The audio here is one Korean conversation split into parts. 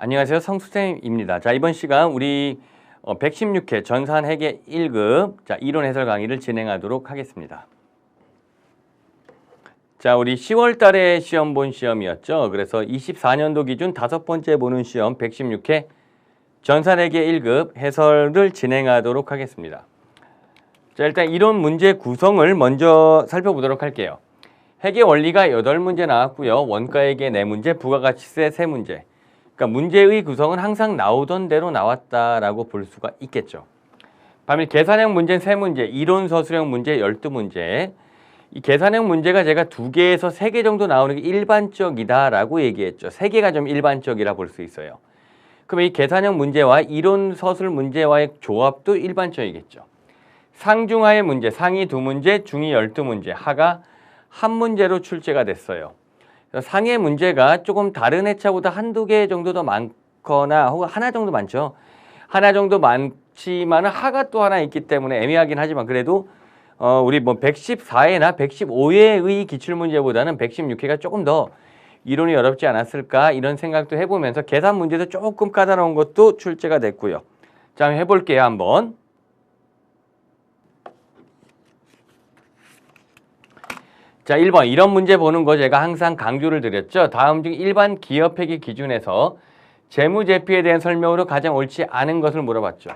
안녕하세요. 성수쌤입니다. 자, 이번 시간 우리 116회 전산회계 1급 이론 해설 강의를 진행하도록 하겠습니다. 자, 우리 10월 달에 시험 본 시험이었죠. 그래서 24년도 기준 5번째 보는 시험 116회 전산회계 1급 해설을 진행하도록 하겠습니다. 자, 일단 이론 문제 구성을 먼저 살펴보도록 할게요. 회계 원리가 8문제 나왔고요. 원가회계 4문제, 부가가치세 3문제. 그러니까 문제의 구성은 항상 나오던 대로 나왔다라고 볼 수가 있겠죠. 반면 계산형 문제는 3문제, 이론 서술형 문제 12문제. 이 계산형 문제가 제가 2개에서 3개 정도 나오는 게 일반적이다라고 얘기했죠. 3개가 좀 일반적이라 볼 수 있어요. 그럼 이 계산형 문제와 이론 서술 문제와의 조합도 일반적이겠죠. 상중하의 문제, 상위 2문제, 중위 12문제, 하가 1문제로 출제가 됐어요. 상의 문제가 조금 다른 회차보다 한두 개 정도 더 많거나 혹은 하나 정도 많죠. 하나 정도 많지만 하가 또 하나 있기 때문에 애매하긴 하지만 그래도 우리 114회나 115회의 기출문제보다는 116회가 조금 더 이론이 어렵지 않았을까 이런 생각도 해보면서 계산 문제도 조금 까다로운 것도 출제가 됐고요. 자, 해볼게요 한번. 자, 1번 이런 문제 보는 거 제가 항상 강조를 드렸죠. 다음 중 일반 기업회계 기준에서 재무제표에 대한 설명으로 가장 옳지 않은 것을 물어봤죠.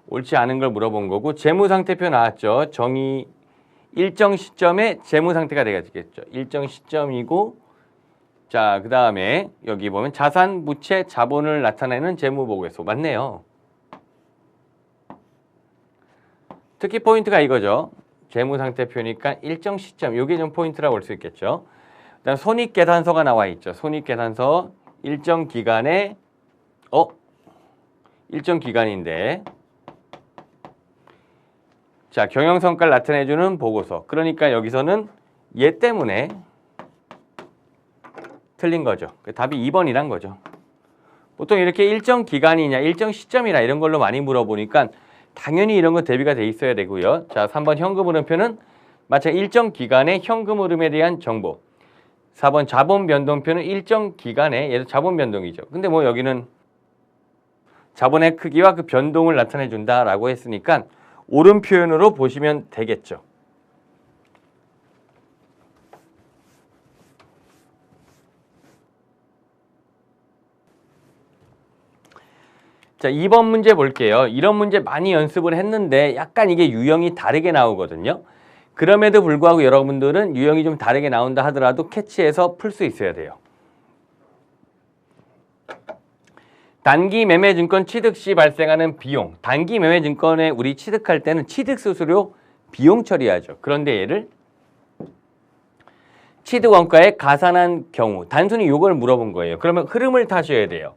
옳지 않은 걸 물어본 거고 재무상태표 나왔죠. 정의 일정 시점에 재무상태가 되겠죠. 일정 시점이고 자, 그 다음에 여기 보면 자산, 부채, 자본을 나타내는 재무보고서 맞네요. 특히 포인트가 이거죠. 재무상태표니까 일정 시점, 이게 좀 포인트라고 볼 수 있겠죠. 그다음 손익계산서가 나와 있죠. 손익계산서 일정 기간에 일정 기간인데 자, 경영성과를 나타내주는 보고서. 그러니까 여기서는 얘 때문에 틀린 거죠. 답이 2번이란 거죠. 보통 이렇게 일정 기간이냐, 일정 시점이나 이런 걸로 많이 물어보니까 당연히 이런 거 대비가 돼 있어야 되고요. 자, 3번 현금 흐름표는 마찬가지 일정 기간의 현금 흐름에 대한 정보. 4번 자본 변동표는 일정 기간에 얘도 자본 변동이죠. 근데 뭐 여기는 자본의 크기와 그 변동을 나타내 준다라고 했으니까 옳은 표현으로 보시면 되겠죠. 자, 2번 문제 볼게요. 이런 문제 많이 연습을 했는데 약간 이게 유형이 다르게 나오거든요. 그럼에도 불구하고 여러분들은 유형이 좀 다르게 나온다 하더라도 캐치해서 풀 수 있어야 돼요. 단기 매매증권 취득 시 발생하는 비용. 단기 매매증권에 우리 취득할 때는 취득수수료 비용 처리하죠. 그런데 얘를 취득원가에 가산한 경우 단순히 이걸 물어본 거예요. 그러면 흐름을 타셔야 돼요.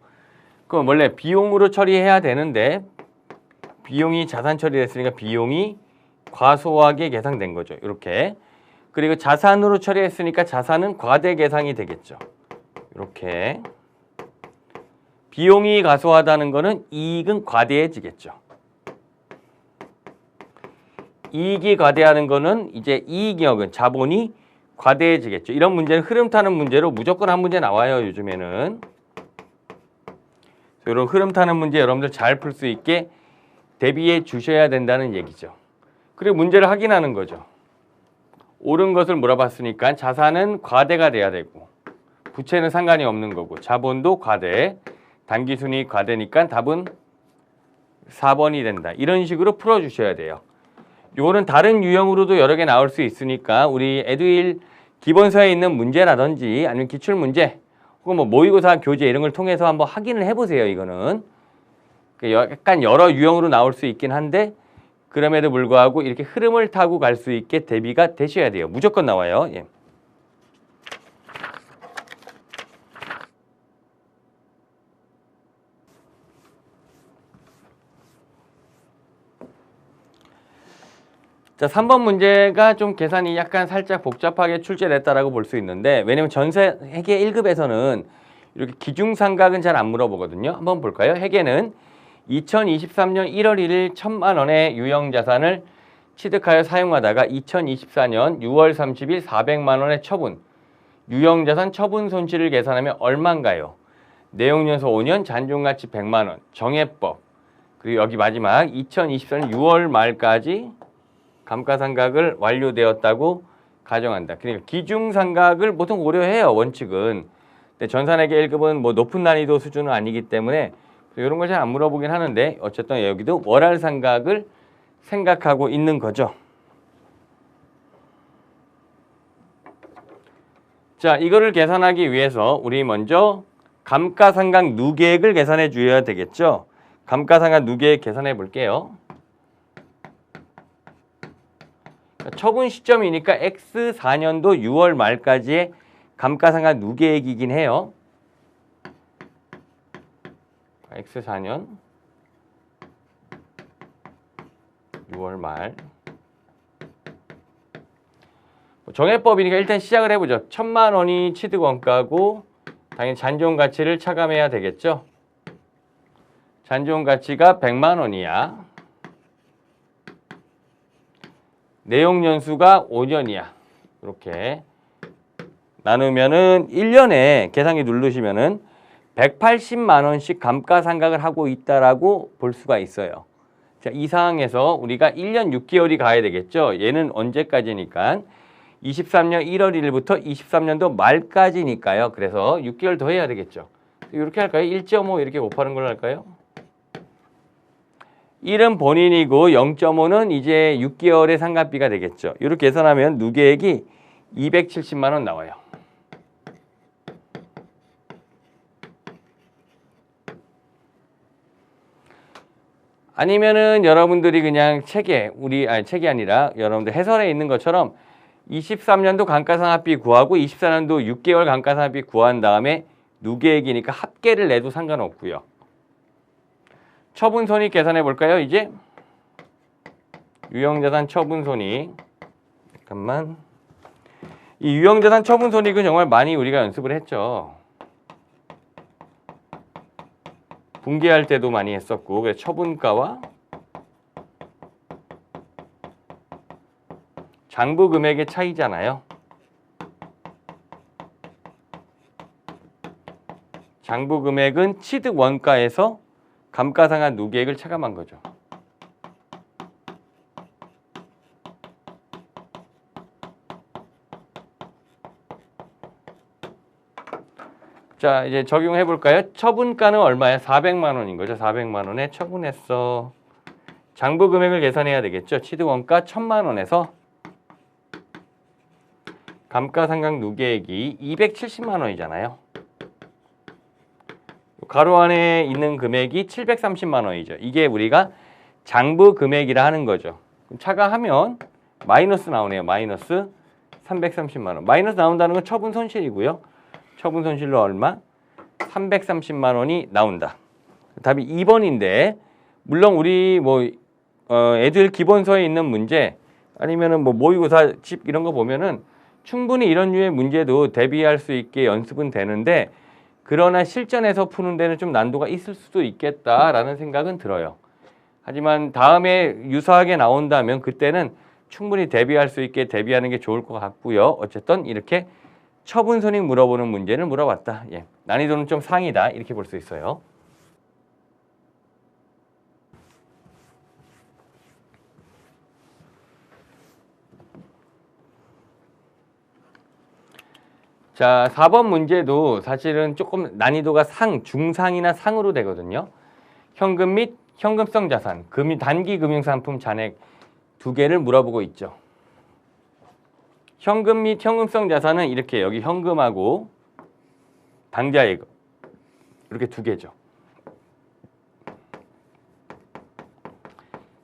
그럼 원래 비용으로 처리해야 되는데 비용이 자산 처리됐으니까 비용이 과소하게 계산된 거죠. 이렇게. 그리고 자산으로 처리했으니까 자산은 과대 계산이 되겠죠. 이렇게. 비용이 과소하다는 거는 이익은 과대해지겠죠. 이익이 과대하는 거는 이제 이익역은 자본이 과대해지겠죠. 이런 문제는 흐름 타는 문제로 무조건 한 문제 나와요. 요즘에는. 이런 흐름 타는 문제 여러분들 잘 풀 수 있게 대비해 주셔야 된다는 얘기죠. 그리고 문제를 확인하는 거죠. 옳은 것을 물어봤으니까 자산은 과대가 돼야 되고 부채는 상관이 없는 거고 자본도 과대, 단기순이익 과대니까 답은 4번이 된다. 이런 식으로 풀어주셔야 돼요. 이거는 다른 유형으로도 여러 개 나올 수 있으니까 우리 에듀윌 기본서에 있는 문제라든지 아니면 기출문제 혹은 뭐 모의고사 교재 이런 걸 통해서 한번 확인을 해보세요. 이거는 약간 여러 유형으로 나올 수 있긴 한데 그럼에도 불구하고 이렇게 흐름을 타고 갈 수 있게 대비가 되셔야 돼요. 무조건 나와요. 예. 자, 3번 문제가 좀 계산이 약간 살짝 복잡하게 출제됐다라고 볼 수 있는데 왜냐면 전세회계 1급에서는 이렇게 기중상각은 잘 안 물어보거든요. 한번 볼까요? 회계는 2023년 1월 1일 1,000만 원의 유형자산을 취득하여 사용하다가 2024년 6월 30일 400만 원의 처분, 유형자산 처분 손실을 계산하면 얼마인가요? 내용연수 5년, 잔존가치 100만 원, 정해법. 그리고 여기 마지막 2024년 6월 말까지 감가상각을 완료되었다고 가정한다. 그러니까 기중상각을 보통 고려해요, 원칙은. 근데 전산회계 1급은 뭐 높은 난이도 수준은 아니기 때문에 이런 걸 잘 안 물어보긴 하는데 어쨌든 여기도 월할상각을 생각하고 있는 거죠. 자, 이거를 계산하기 위해서 우리 먼저 감가상각 누계액을 계산해 줘야 되겠죠. 감가상각 누계액 계산해 볼게요. 처분 시점이니까 X4년도 6월 말까지의 감가상각 누계액이긴 해요. X4년 6월 말. 정해법이니까 일단 시작을 해보죠. 1,000만 원이 취득원가고 당연히 잔존가치를 차감해야 되겠죠. 잔존가치가 100만 원이야. 내용연수가 5년이야. 이렇게 나누면은 1년에 계산기 누르시면은 180만 원씩 감가상각을 하고 있다라고 볼 수가 있어요. 자, 이 상황에서 우리가 1년 6개월이 가야 되겠죠. 얘는 언제까지니까 23년 1월 1일부터 23년도 말까지니까요. 그래서 6개월 더 해야 되겠죠. 이렇게 할까요? 1.5 이렇게 곱하는 걸로 할까요? 1은 본인이고 0.5는 이제 6개월의 상각비가 되겠죠. 이렇게 계산하면 누계액이 270만 원 나와요. 아니면은 여러분들이 그냥 책에 책이 아니라 여러분들 해설에 있는 것처럼 23년도 감가상각비 구하고 24년도 6개월 감가상각비 구한 다음에 누계액이니까 합계를 내도 상관없고요. 처분손익 계산해 볼까요? 이제 유형자산 처분손익. 잠깐만. 이 유형자산 처분손익은 정말 많이 우리가 연습을 했죠. 분기할 때도 많이 했었고, 그래서 처분가와 장부 금액의 차이잖아요. 장부 금액은 취득 원가에서 감가상각 누계액을 차감한 거죠. 자, 이제 적용해 볼까요? 처분가는 얼마야? 400만 원인 거죠. 400만 원에 처분했어. 장부 금액을 계산해야 되겠죠. 취득 원가 1,000만 원에서 감가상각 누계액이 270만 원이잖아요. 가로 안에 있는 금액이 730만 원이죠. 이게 우리가 장부 금액이라 하는 거죠. 차감하면 마이너스 나오네요. 마이너스 330만 원. 마이너스 나온다는 건 처분 손실이고요. 처분 손실로 얼마? 330만 원이 나온다. 답이 2번인데 물론 우리 에듀윌 기본서에 있는 문제 아니면은 모의고사 집 이런 거 보면은 충분히 이런 류의 문제도 대비할 수 있게 연습은 되는데 그러나 실전에서 푸는 데는 좀 난도가 있을 수도 있겠다라는 생각은 들어요. 하지만 다음에 유사하게 나온다면 그때는 충분히 대비할 수 있게 대비하는 게 좋을 것 같고요. 어쨌든 이렇게 처분손익 물어보는 문제를 물어봤다. 예. 난이도는 좀 상이다. 이렇게 볼 수 있어요. 자, 4번 문제도 사실은 조금 난이도가 중상이나 상으로 되거든요. 현금 및 현금성 자산, 단기 금융상품 잔액 두 개를 물어보고 있죠. 현금 및 현금성 자산은 이렇게 여기 현금하고 당좌예금 이렇게 두 개죠.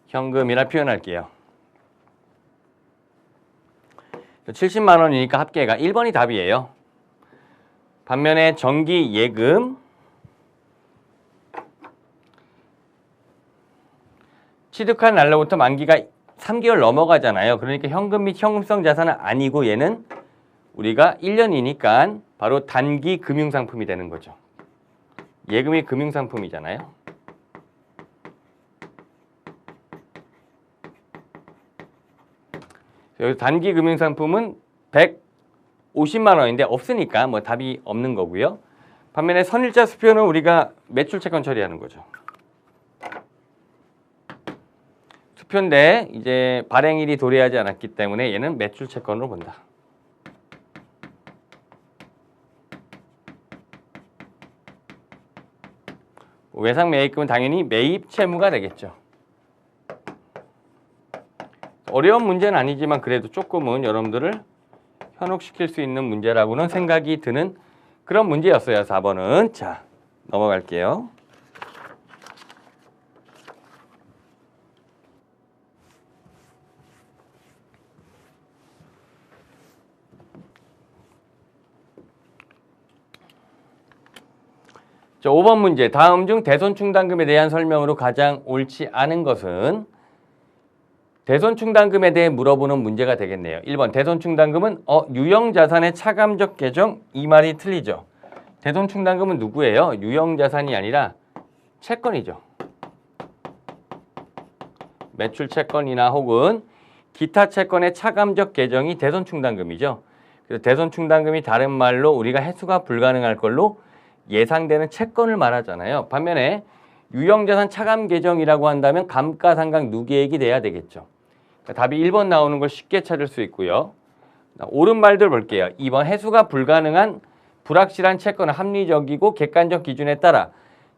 현금이라 표현할게요. 70만 원이니까 합계가 1번이 답이에요. 반면에 정기 예금 취득한 날로부터 만기가 3개월 넘어가잖아요. 그러니까 현금 및 현금성 자산은 아니고 얘는 우리가 1년이니까 바로 단기 금융상품이 되는 거죠. 예금이 금융상품이잖아요. 여기 단기 금융상품은 150만 원인데 없으니까 답이 없는 거고요. 반면에 선일자 수표는 우리가 매출 채권 처리하는 거죠. 수표인데 이제 발행일이 도래하지 않았기 때문에 얘는 매출 채권으로 본다. 외상 매입금은 당연히 매입 채무가 되겠죠. 어려운 문제는 아니지만 그래도 조금은 여러분들을 현혹시킬 수 있는 문제라고는 생각이 드는 그런 문제였어요. 4번은. 자, 넘어갈게요. 자, 5번 문제. 다음 중 대손 충당금에 대한 설명으로 가장 옳지 않은 것은? 대손 충당금에 대해 물어보는 문제가 되겠네요. 1번 대손 충당금은 유형자산의 차감적 계정, 이 말이 틀리죠. 대손 충당금은 누구예요? 유형자산이 아니라 채권이죠. 매출 채권이나 혹은 기타 채권의 차감적 계정이 대손 충당금이죠. 그래서 대손 충당금이 다른 말로 우리가 해수가 불가능할 걸로 예상되는 채권을 말하잖아요. 반면에 유형자산 차감 계정이라고 한다면 감가상각 누계액이 돼야 되겠죠. 답이 1번 나오는 걸 쉽게 찾을 수 있고요. 옳은 말들 볼게요. 2번 해수가 불가능한 불확실한 채권은 합리적이고 객관적 기준에 따라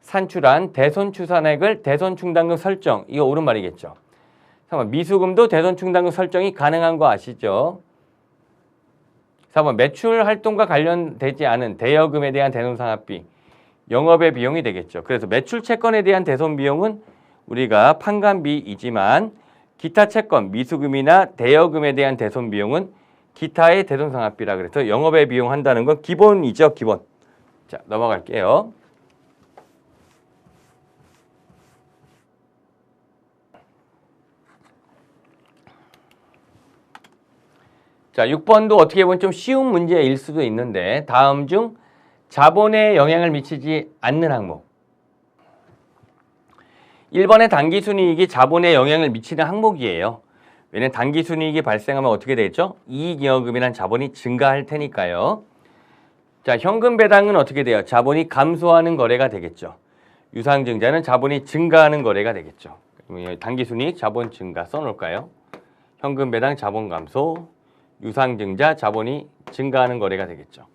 산출한 대손 추산액을 대손 충당금 설정. 이거 옳은 말이겠죠. 3번 미수금도 대손 충당금 설정이 가능한 거 아시죠? 4번 매출 활동과 관련되지 않은 대여금에 대한 대손상합비. 영업의 비용이 되겠죠. 그래서 매출 채권에 대한 대손 비용은 우리가 판관비이지만 기타 채권, 미수금이나 대여금에 대한 대손 비용은 기타의 대손상합비라 그래서 영업의 비용 한다는 건 기본이죠, 기본. 자, 넘어갈게요. 자, 6번도 어떻게 보면 좀 쉬운 문제일 수도 있는데 다음 중 자본에 영향을 미치지 않는 항목. 1번의 당기순이익이 자본에 영향을 미치는 항목이에요. 왜냐하면 당기순이익이 발생하면 어떻게 되겠죠? 이익잉여금이란 자본이 증가할 테니까요. 자, 현금 배당은 어떻게 돼요? 자본이 감소하는 거래가 되겠죠. 유상증자는 자본이 증가하는 거래가 되겠죠. 당기순이익, 자본 증가 써놓을까요? 현금 배당, 자본 감소, 유상증자, 자본이 증가하는 거래가 되겠죠.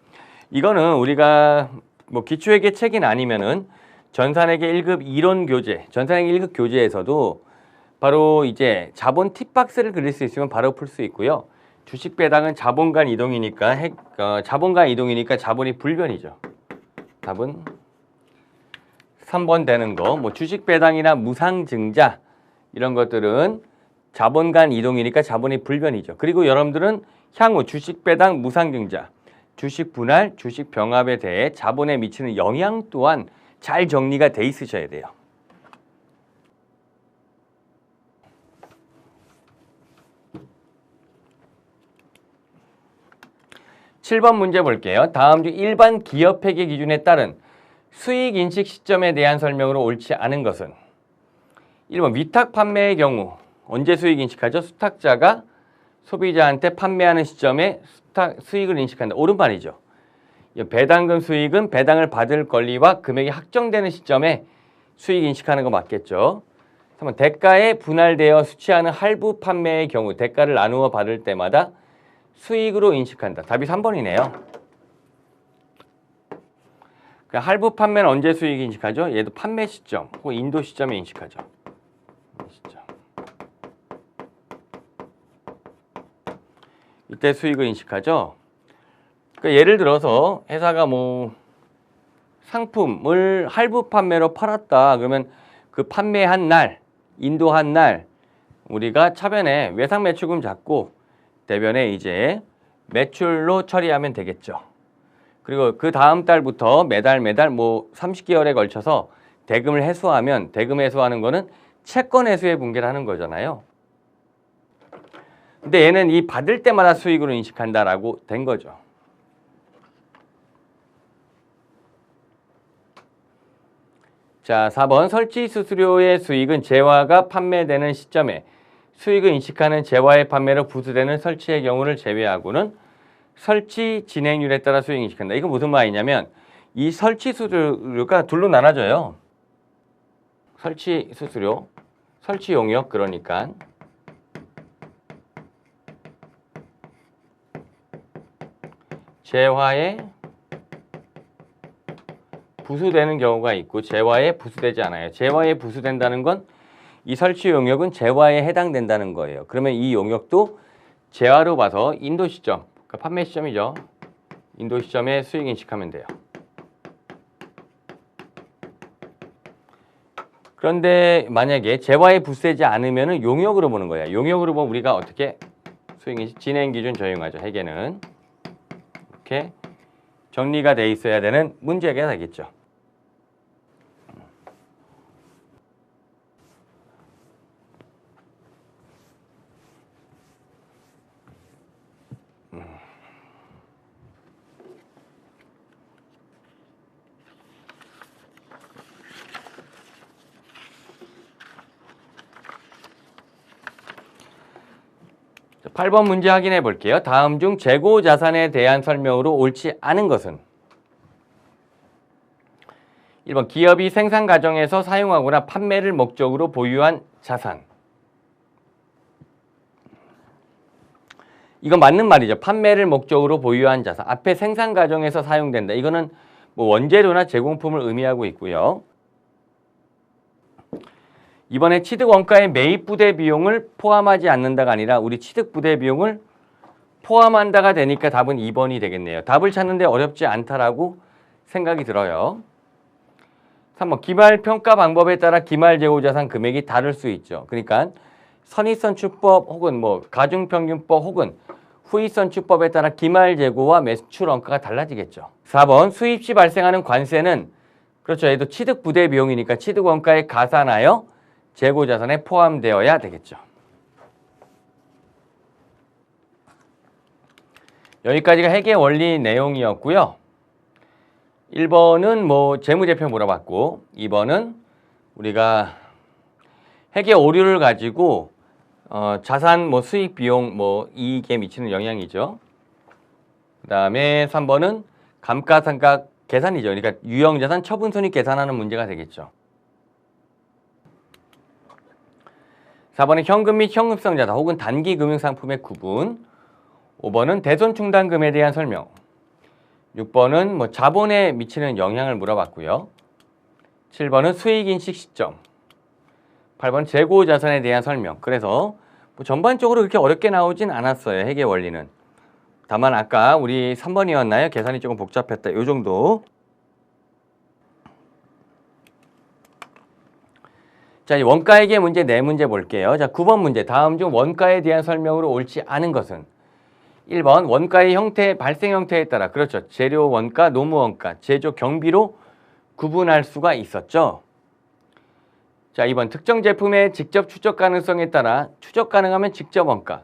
이거는 우리가 뭐 기초회계 책이 아니면은 전산회계 1급 이론 교재, 전산회계 1급 교재에서도 바로 이제 자본 팁박스를 그릴 수 있으면 바로 풀 수 있고요. 주식 배당은 자본 간 이동이니까 자본 간 이동이니까 자본이 불변이죠. 답은 3번 되는 거. 뭐 주식 배당이나 무상증자 이런 것들은 자본 간 이동이니까 자본이 불변이죠. 그리고 여러분들은 향후 주식 배당, 무상증자, 주식 분할, 주식 병합에 대해 자본에 미치는 영향 또한 잘 정리가 돼 있으셔야 돼요. (7번) 문제 볼게요. 다음 중 일반 기업회계 기준에 따른 수익 인식 시점에 대한 설명으로 옳지 않은 것은? 1번 위탁 판매의 경우 언제 수익 인식하죠? 수탁자가 소비자한테 판매하는 시점에 수익을 인식한다. 옳은 말이죠. 배당금 수익은 배당을 받을 권리와 금액이 확정되는 시점에 수익 인식하는 거 맞겠죠. 3번 대가에 분할되어 수취하는 할부 판매의 경우 대가를 나누어 받을 때마다 수익으로 인식한다. 답이 3번이네요. 할부 판매는 언제 수익 인식하죠? 얘도 판매 시점 혹은 인도 시점에 인식하죠. 시점. 이때 수익을 인식하죠. 그러니까 예를 들어서 회사가 뭐 상품을 할부 판매로 팔았다. 그러면 그 판매한 날, 인도한 날 우리가 차변에 외상 매출금 잡고 대변에 이제 매출로 처리하면 되겠죠. 그리고 그 다음 달부터 매달 뭐 30개월에 걸쳐서 대금을 회수하면 대금 회수하는 거는 채권 회수의 분계를 하는 거잖아요. 근데 얘는 이 받을 때마다 수익으로 인식한다라고 된 거죠. 자, 4번 설치 수수료의 수익은 재화가 판매되는 시점에 수익을 인식하는 재화의 판매로 부수되는 설치의 경우를 제외하고는 설치 진행률에 따라 수익 인식한다. 이거 무슨 말이냐면 이 설치 수수료가 둘로 나눠져요. 설치 수수료, 설치 용역 그러니까 재화에 부수되는 경우가 있고 재화에 부수되지 않아요. 재화에 부수된다는 건 이 설치 용역은 재화에 해당된다는 거예요. 그러면 이 용역도 재화로 봐서 인도 시점, 그러니까 판매 시점이죠. 인도 시점에 수익 인식하면 돼요. 그런데 만약에 재화에 부수되지 않으면 용역으로 보는 거야. 용역으로 보면 우리가 어떻게 수익 인식 진행 기준 적용하죠. 회계는 이렇게 정리가 돼 있어야 되는 문제가 되겠죠. 자, 8번 문제 확인해 볼게요. 다음 중 재고 자산에 대한 설명으로 옳지 않은 것은 1번 기업이 생산 과정에서 사용하거나 판매를 목적으로 보유한 자산. 이건 맞는 말이죠. 판매를 목적으로 보유한 자산. 앞에 생산 과정에서 사용된다. 이거는 뭐 원재료나 제공품을 의미하고 있고요. 이번에 취득 원가의 매입 부대 비용을 포함하지 않는다가 아니라 우리 취득 부대 비용을 포함한다가 되니까 답은 2번이 되겠네요. 답을 찾는데 어렵지 않다라고 생각이 들어요. 3번 기말 평가 방법에 따라 기말 재고 자산 금액이 다를 수 있죠. 그러니까 선입선출법 혹은 뭐 가중평균법 혹은 후입선출법에 따라 기말 재고와 매출 원가가 달라지겠죠. 4번 수입 시 발생하는 관세는 그렇죠. 얘도 취득 부대 비용이니까 취득 원가에 가산하여 재고 자산에 포함되어야 되겠죠. 여기까지가 회계 원리 내용이었고요. 1번은 뭐 재무제표 물어봤고 2번은 우리가 회계 오류를 가지고 자산 뭐 수익 비용 뭐 이익에 미치는 영향이죠. 그다음에 3번은 감가상각 계산이죠. 그러니까 유형자산 처분손익 계산하는 문제가 되겠죠. 4번은 현금 및 현금성 자산 혹은 단기 금융상품의 구분. 5번은 대손충당금에 대한 설명. 6번은 뭐 자본에 미치는 영향을 물어봤고요. 7번은 수익인식 시점. 8번 재고 자산에 대한 설명. 그래서 뭐 전반적으로 그렇게 어렵게 나오진 않았어요. 회계 원리는. 다만 아까 우리 3번이었나요? 계산이 조금 복잡했다. 요 정도. 자, 이 원가회계 문제 4문제 볼게요. 자, 9번 문제. 다음 중 원가에 대한 설명으로 옳지 않은 것은 1번 원가의 형태, 발생 형태에 따라 그렇죠. 재료 원가, 노무 원가, 제조 경비로 구분할 수가 있었죠. 자, 2번 특정 제품의 직접 추적 가능성에 따라 추적 가능하면 직접 원가,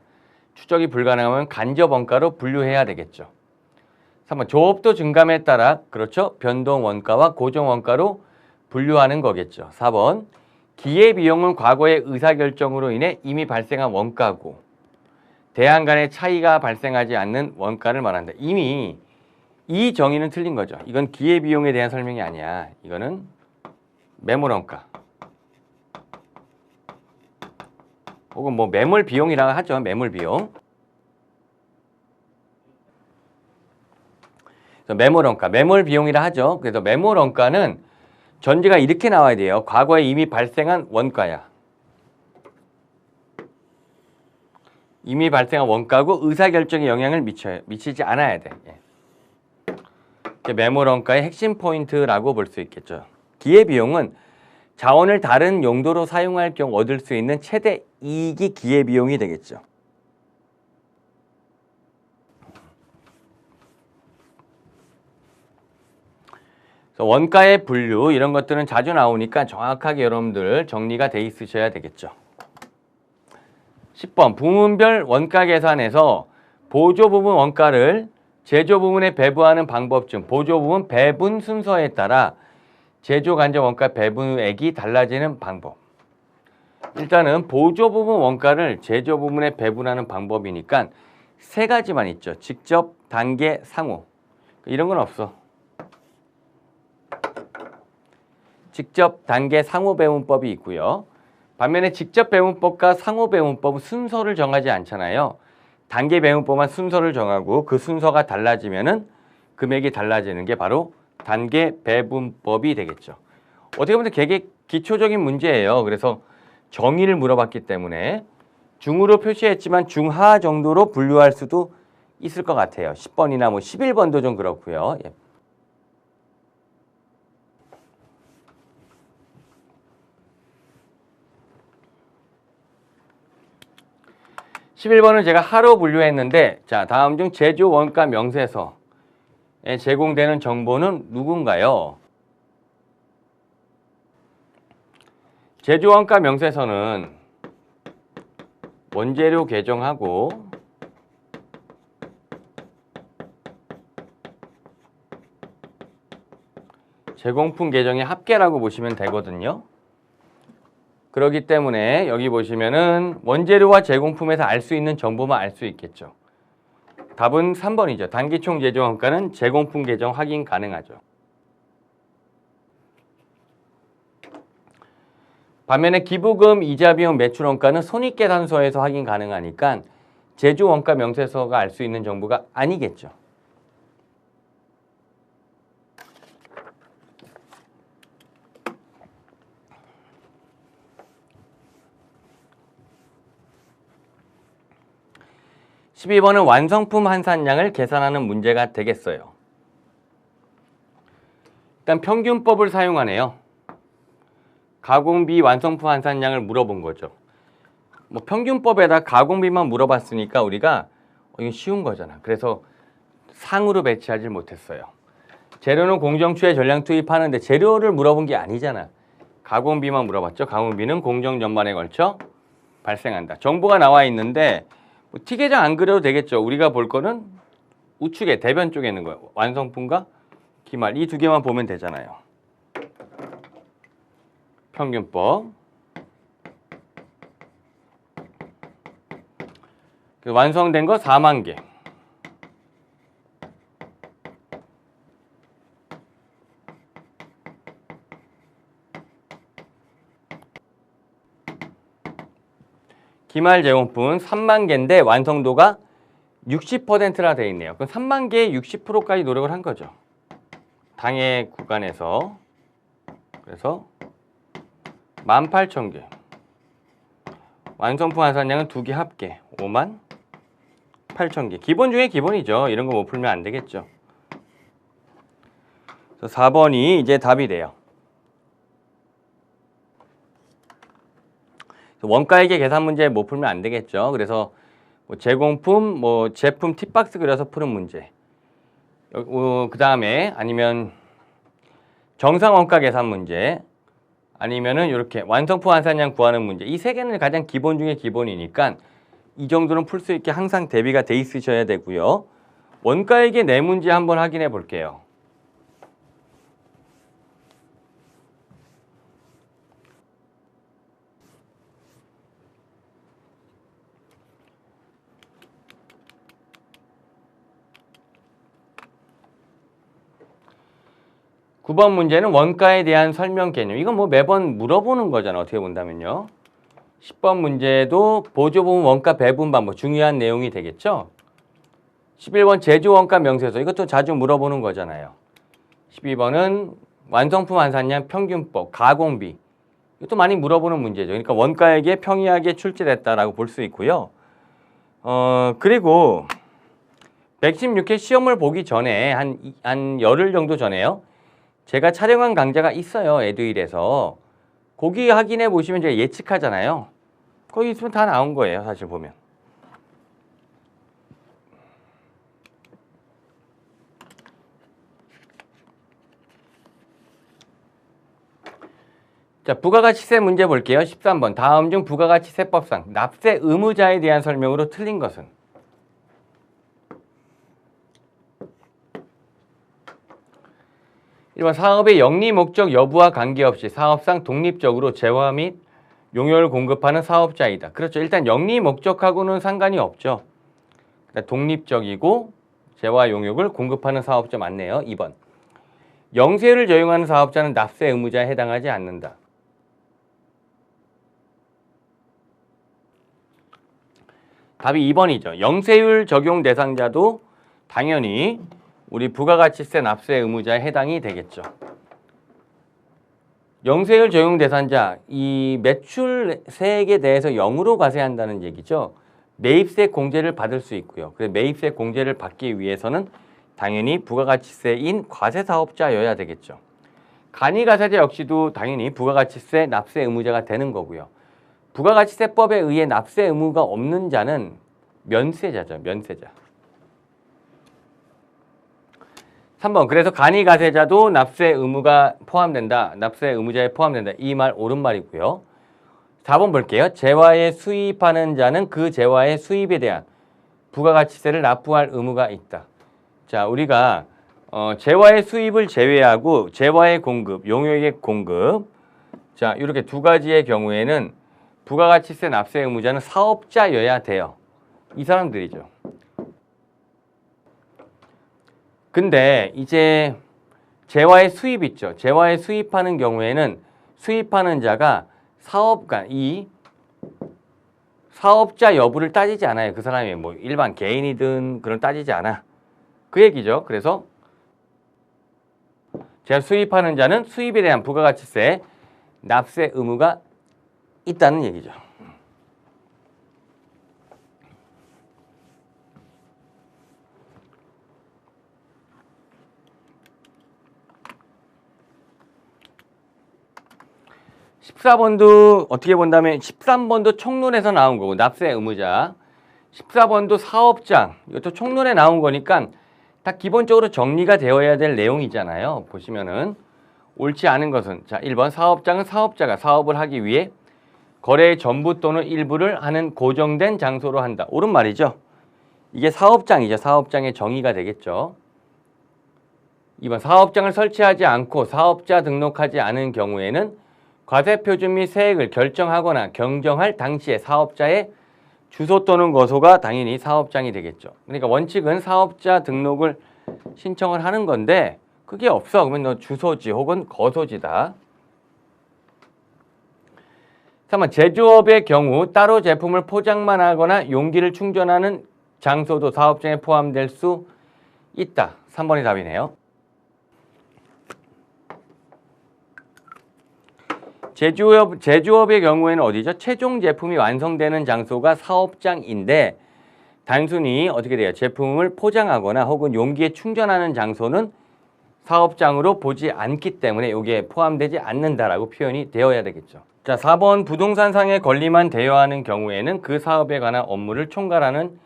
추적이 불가능하면 간접 원가로 분류해야 되겠죠. 3번 조업도 증감에 따라 그렇죠. 변동 원가와 고정 원가로 분류하는 거겠죠. 4번 기회비용은 과거의 의사결정으로 인해 이미 발생한 원가고 대안 간의 차이가 발생하지 않는 원가를 말한다. 이미 이 정의는 틀린 거죠. 이건 기회비용에 대한 설명이 아니야. 이거는 매몰원가 혹은 뭐 매몰비용이라고 하죠. 매몰비용. 매몰원가, 매몰비용이라 하죠. 그래서 매몰원가는 전제가 이렇게 나와야 돼요. 과거에 이미 발생한 원가야. 이미 발생한 원가고 의사결정에 영향을 미치지 않아야 돼. 매몰원가의 핵심 포인트라고 볼 수 있겠죠. 기회비용은 자원을 다른 용도로 사용할 경우 얻을 수 있는 최대 이익이 기회비용이 되겠죠. 원가의 분류 이런 것들은 자주 나오니까 정확하게 여러분들 정리가 돼 있으셔야 되겠죠. 10번 부문별 원가 계산에서 보조 부분 원가를 제조 부분에 배분하는 방법 중 보조 부분 배분 순서에 따라 제조 간접 원가 배분액이 달라지는 방법. 일단은 보조 부분 원가를 제조 부분에 배분하는 방법이니까 세 가지만 있죠. 직접, 단계, 상호. 이런 건 없어. 직접 단계 상호배분법이 있고요. 반면에 직접 배분법과 상호배분법은 순서를 정하지 않잖아요. 단계 배분법만 순서를 정하고 그 순서가 달라지면은 금액이 달라지는 게 바로 단계 배분법이 되겠죠. 어떻게 보면 되게 기초적인 문제예요. 그래서 정의를 물어봤기 때문에 중으로 표시했지만 중하 정도로 분류할 수도 있을 것 같아요. 10번이나 뭐 11번도 좀 그렇고요. 예. 11번은 제가 하로 분류했는데, 자, 다음 중 제조 원가 명세서에 제공되는 정보는 누군가요? 제조 원가 명세서는 원재료 계정하고 제공품 계정의 합계라고 보시면 되거든요. 그렇기 때문에 여기 보시면은 원재료와 제공품에서 알 수 있는 정보만 알 수 있겠죠. 답은 3번이죠. 단기총 제조 원가는 제공품 계정 확인 가능하죠. 반면에 기부금, 이자 비용, 매출 원가는 손익계산서에서 확인 가능하니까 제조 원가 명세서가 알 수 있는 정보가 아니겠죠. (12번은) 완성품 한산량을 계산하는 문제가 되겠어요. 일단 평균법을 사용하네요. 가공비 완성품 한산량을 물어본 거죠. 뭐 평균법에다 가공비만 물어봤으니까 우리가 이건 쉬운 거잖아. 그래서 상으로 배치하지 못했어요. 재료는 공정추에 전량 투입하는데 재료를 물어본 게 아니잖아. 가공비만 물어봤죠. 가공비는 공정 전반에 걸쳐 발생한다. 정보가 나와 있는데 뭐 티계장 안 그려도 되겠죠. 우리가 볼 거는 우측에 대변 쪽에 있는 거예요. 완성품과 기말 이 두 개만 보면 되잖아요. 평균법. 완성된 거 4만 개. 기말 제공품은 3만 개인데 완성도가 60%라 되어 있네요. 그럼 3만 개에 60%까지 노력을 한 거죠. 당해 구간에서. 그래서 18,000개. 완성품 한산량은 2개 합계 58,000개. 기본 중에 기본이죠. 이런 거 못 풀면 안 되겠죠. 그래서 4번이 이제 답이 돼요. 원가액의 계산 문제 못 풀면 안 되겠죠. 그래서 뭐 제공품, 뭐 제품 팁박스 그려서 푸는 문제. 그 다음에 아니면 정상 원가 계산 문제. 아니면은 이렇게 완성품 한산량 구하는 문제. 이 세 개는 가장 기본 중에 기본이니까 이 정도는 풀 수 있게 항상 대비가 돼 있으셔야 되고요. 원가액의 네 문제 한번 확인해 볼게요. (9번) 문제는 원가에 대한 설명 개념. 이건 뭐 매번 물어보는 거잖아. 어떻게 본다면요. (10번) 문제도 보조부문 원가 배분 방법 중요한 내용이 되겠죠. (11번) 제조 원가 명세서. 이것도 자주 물어보는 거잖아요. (12번은) 완성품 한산량 평균법 가공비. 이것도 많이 물어보는 문제죠. 그러니까 원가액에 평이하게 출제됐다라고 볼 수 있고요. 그리고 116회 시험을 보기 전에 한 열흘 정도 전에요. 제가 촬영한 강좌가 있어요. 에듀일에서. 거기 확인해 보시면 제가 예측하잖아요. 거기 있으면 다 나온 거예요. 사실 보면. 자, 부가가치세 문제 볼게요. 13번. 다음 중 부가가치세법상 납세 의무자에 대한 설명으로 틀린 것은? 1번 사업의 영리 목적 여부와 관계없이 사업상 독립적으로 재화 및 용역을 공급하는 사업자이다. 그렇죠. 일단 영리 목적하고는 상관이 없죠. 독립적이고 재화 용역을 공급하는 사업자 맞네요. 2번. 영세율을 적용하는 사업자는 납세 의무자에 해당하지 않는다. 답이 2번이죠. 영세율 적용 대상자도 당연히 우리 부가가치세 납세 의무자에 해당이 되겠죠. 영세율 적용 대상자, 이 매출세액에 대해서 0으로 과세한다는 얘기죠. 매입세 공제를 받을 수 있고요. 그래서 매입세 공제를 받기 위해서는 당연히 부가가치세인 과세사업자여야 되겠죠. 간이가세자 역시도 당연히 부가가치세 납세 의무자가 되는 거고요. 부가가치세법에 의해 납세 의무가 없는 자는 면세자죠. 면세자. 3번. 그래서 간이가세자도 납세 의무가 포함된다. 납세 의무자에 포함된다. 이 말 옳은 말이고요. 4번 볼게요. 재화에 수입하는 자는 그 재화의 수입에 대한 부가가치세를 납부할 의무가 있다. 자, 우리가 재화의 수입을 제외하고 재화의 공급, 용역의 공급, 자, 이렇게 두 가지의 경우에는 부가가치세 납세 의무자는 사업자여야 돼요. 이 사람들이죠. 근데 이제 재화의 수입 있죠. 재화의 수입하는 경우에는 수입하는 자가 이 사업자 여부를 따지지 않아요. 그 사람이 뭐 일반 개인이든 그런 따지지 않아. 그 얘기죠. 그래서 제가 수입하는 자는 수입에 대한 부가가치세 납세 의무가 있다는 얘기죠. (14번도) 어떻게 본다면 13번도 총론에서 나온 거고 납세 의무자, 14번도 사업장, 이것도 총론에 나온 거니까 다 기본적으로 정리가 되어야 될 내용이잖아요. 보시면은 옳지 않은 것은, 자, 1번 사업장은 사업자가 사업을 하기 위해 거래의 전부 또는 일부를 하는 고정된 장소로 한다. 옳은 말이죠. 이게 사업장이죠. 사업장의 정의가 되겠죠. 2번 사업장을 설치하지 않고 사업자 등록하지 않은 경우에는 과세표준 및 세액을 결정하거나 경정할 당시에 사업자의 주소 또는 거소가 당연히 사업장이 되겠죠. 그러니까 원칙은 사업자 등록을 신청을 하는 건데 그게 없어. 그러면 너 주소지 혹은 거소지다. 3번 제조업의 경우 따로 제품을 포장만 하거나 용기를 충전하는 장소도 사업장에 포함될 수 있다. 3번이 답이네요. 제조업의 경우에는 어디죠? 최종 제품이 완성되는 장소가 사업장인데 단순히 어떻게 돼요? 제품을 포장하거나 혹은 용기에 충전하는 장소는 사업장으로 보지 않기 때문에 여기에 포함되지 않는다라고 표현이 되어야 되겠죠. 자, 4번 부동산상의 권리만 대여하는 경우에는 그 사업에 관한 업무를 총괄하는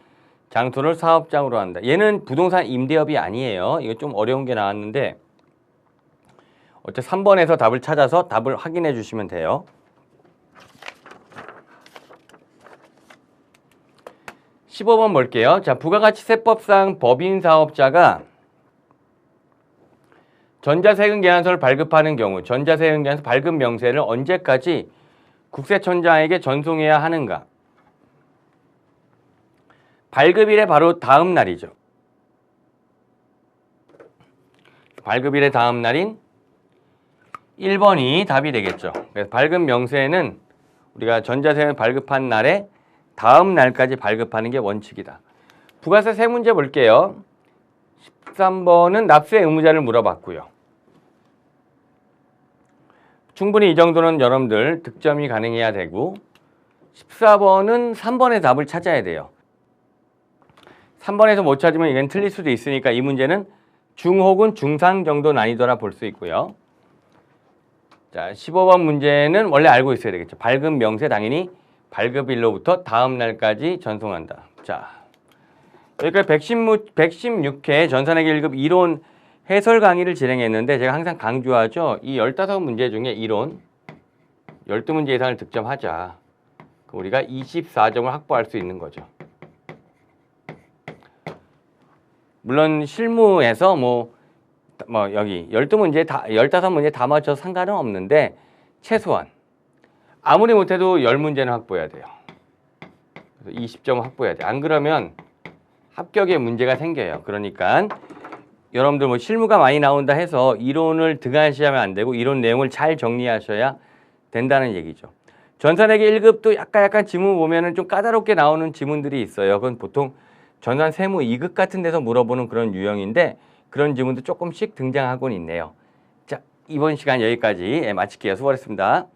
장소를 사업장으로 한다. 얘는 부동산 임대업이 아니에요. 이거 좀 어려운 게 나왔는데 어째 3번에서 답을 찾아서 답을 확인해 주시면 돼요. 15번 볼게요. 자, 부가가치세법상 법인 사업자가 전자세금 계산서를 발급하는 경우 전자세금 계산서 발급 명세를 언제까지 국세청장에게 전송해야 하는가? 발급일의 바로 다음 날이죠. 발급일의 다음 날인 1번이 답이 되겠죠. 그래서 발급 명세는 우리가 전자세금 발급한 날에 다음 날까지 발급하는 게 원칙이다. 부가세 세 문제 볼게요. 13번은 납세 의무자를 물어봤고요. 충분히 이 정도는 여러분들 득점이 가능해야 되고 14번은 3번의 답을 찾아야 돼요. 3번에서 못 찾으면 이건 틀릴 수도 있으니까 이 문제는 중 혹은 중상 정도 난이도라 볼 수 있고요. 자, 15번 문제는 원래 알고 있어야 되겠죠. 발급 명세 당연히 발급일로부터 다음 날까지 전송한다. 자, 여기까지 116회 전산회계 1급 이론 해설 강의를 진행했는데 제가 항상 강조하죠. 이 15문제 중에 이론 12문제 이상을 득점하자. 그럼 우리가 24점을 확보할 수 있는 거죠. 물론 실무에서 뭐 여기 12문제 다 15문제 다 맞춰서 상관은 없는데 최소한 아무리 못해도 10문제는 확보해야 돼요. 그래서 20점 확보해야 돼. 안 그러면 합격에 문제가 생겨요. 그러니까 여러분들 뭐 실무가 많이 나온다 해서 이론을 등한시하면 안 되고 이론 내용을 잘 정리하셔야 된다는 얘기죠. 전산회계 1급도 약간 지문 보면은 좀 까다롭게 나오는 지문들이 있어요. 그건 보통 전산 세무 2급 같은 데서 물어보는 그런 유형인데 그런 지문도 조금씩 등장하곤 있네요. 자, 이번 시간 여기까지 마칠게요. 수고하셨습니다.